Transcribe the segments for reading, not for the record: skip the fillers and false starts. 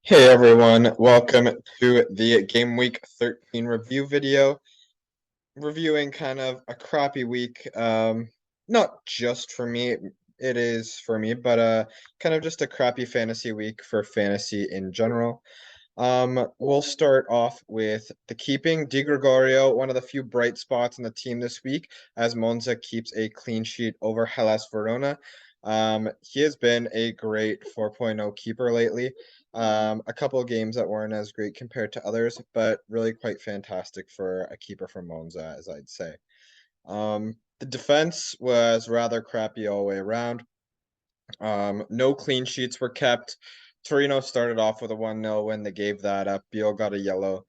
Hey everyone, welcome to the Game Week 13 review video. Reviewing kind of a crappy week. Not just for me, it is for me, but kind of just a crappy fantasy week for fantasy in general. We'll start off with the keeping. Di Gregorio, one of the few bright spots in the team this week, as Monza keeps a clean sheet over Hellas Verona. He has been a great 4.0 keeper lately. A couple of games that weren't as great compared to others, but really quite fantastic for a keeper from Monza, as I'd say. The defense was rather crappy all the way around. No clean sheets were kept. Torino started off with a 1-0 win. They gave that up. Beal got a yellow.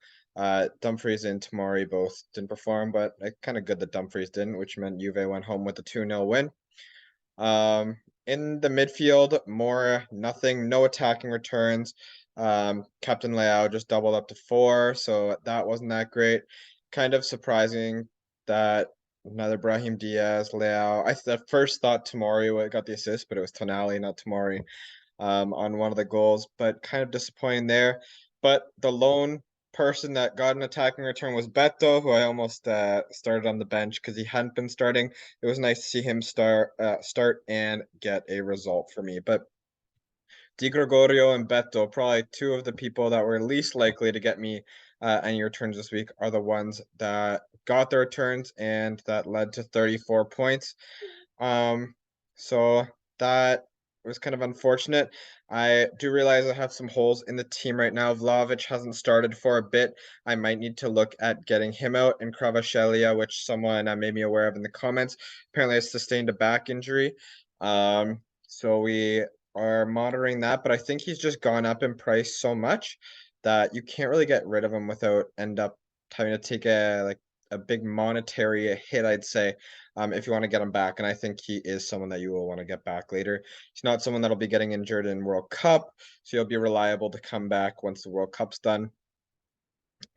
Dumfries and Tamari both didn't perform, but kind of good that Dumfries didn't, which meant Juve went home with a 2-0 win. In the midfield, more nothing, no attacking returns. Captain Leao just doubled up to 4, so that wasn't that great. Kind of surprising that neither Brahim Diaz, Leao. I at first thought Tomori got the assist, but it was Tonali, not Tomori, on one of the goals. But kind of disappointing there. But the lone person that got an attacking return was Beto, who I almost started on the bench because he hadn't been starting. It was nice to see him start and get a result for me. But Di Gregorio and Beto, probably two of the people that were least likely to get me any returns this week, are the ones that got their returns and that led to 34 points. So that was kind of unfortunate. I do realize I have some holes in the team right now. Vlahovic hasn't started for a bit. I might need to look at getting him out. And Kvaratskhelia, which someone made me aware of in the comments, apparently has sustained a back injury. So we are monitoring that, but I think he's just gone up in price so much that you can't really get rid of him without end up having to take a big monetary hit, I'd say, if you want to get him back. And I think he is someone that you will want to get back later. He's not someone that'll be getting injured in World Cup, so he'll be reliable to come back once the World Cup's done.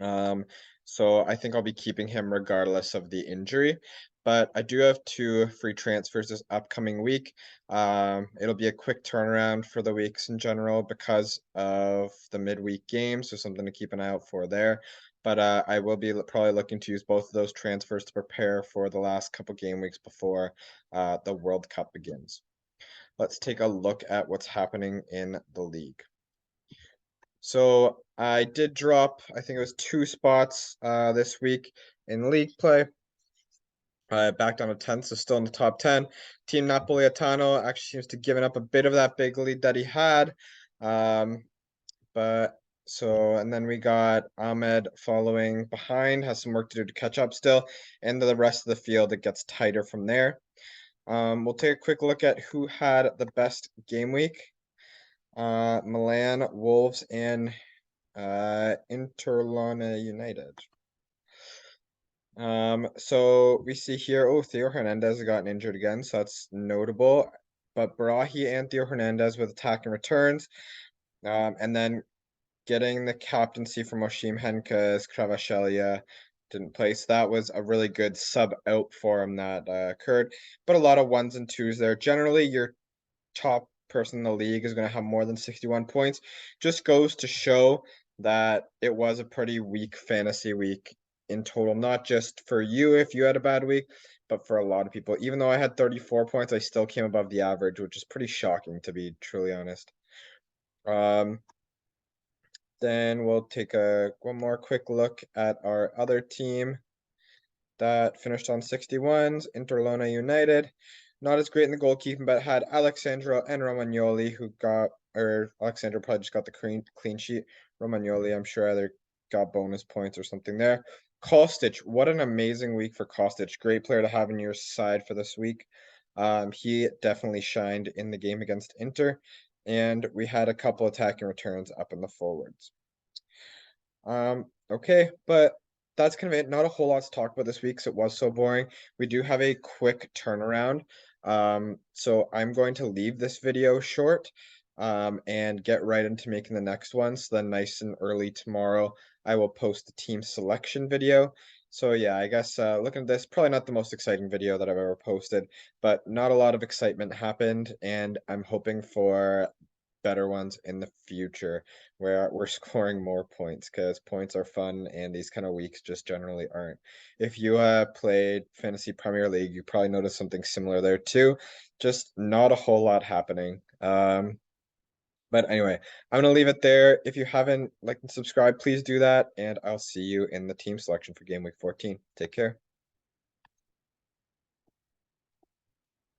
So I think I'll be keeping him regardless of the injury. But I do have 2 free transfers this upcoming week. It'll be a quick turnaround for the weeks in general because of the midweek games, so something to keep an eye out for there. But I will be probably looking to use both of those transfers to prepare for the last couple game weeks before the World Cup begins. Let's take a look at what's happening in the league. So I did drop, I think it was 2 spots this week in league play. Back down to 10th, so still in the top 10. Team Napolitano actually seems to have given up a bit of that big lead that he had. And then we got Ahmed following behind, has some work to do to catch up still. And the rest of the field, it gets tighter from there. We'll take a quick look at who had the best game week. Milan, Wolves, and Interlona United. So we see here, Theo Hernandez has gotten injured again, so that's notable. But Barahi and Theo Hernandez with attacking returns. And then getting the captaincy from Oshim Henka's Kvaratskhelia didn't play. So that was a really good sub out for him that occurred. But a lot of 1s and 2s there. Generally, your top person in the league is going to have more than 61 points. Just goes to show that it was a pretty weak fantasy week in total, not just for you if you had a bad week, but for a lot of people. Even though I had 34 points, I still came above the average, which is pretty shocking, to be truly honest. Then we'll take one more quick look at our other team that finished on 61s, Interlona United. Not as great in the goalkeeping, but had Alexandro and Romagnoli Alexandro probably just got the clean sheet. Romagnoli, I'm sure either got bonus points or something there. Kostic, what an amazing week for Kostic. Great player to have in your side for this week. He definitely shined in the game against Inter, and we had a couple attacking returns up in the forwards. Okay, but that's kind of it. Not a whole lot to talk about this week because it was so boring. We do have a quick turnaround. So I'm going to leave this video short and get right into making the next one. So then nice and early tomorrow, I will post the team selection video. So yeah, I guess looking at this, probably not the most exciting video that I've ever posted, but not a lot of excitement happened, and I'm hoping for better ones in the future where we're scoring more points because points are fun and these kind of weeks just generally aren't. If you played Fantasy Premier League, you probably noticed something similar there too. Just not a whole lot happening. But anyway, I'm gonna leave it there. If you haven't liked and subscribed, please do that, and I'll see you in the team selection for Game Week 14. Take care.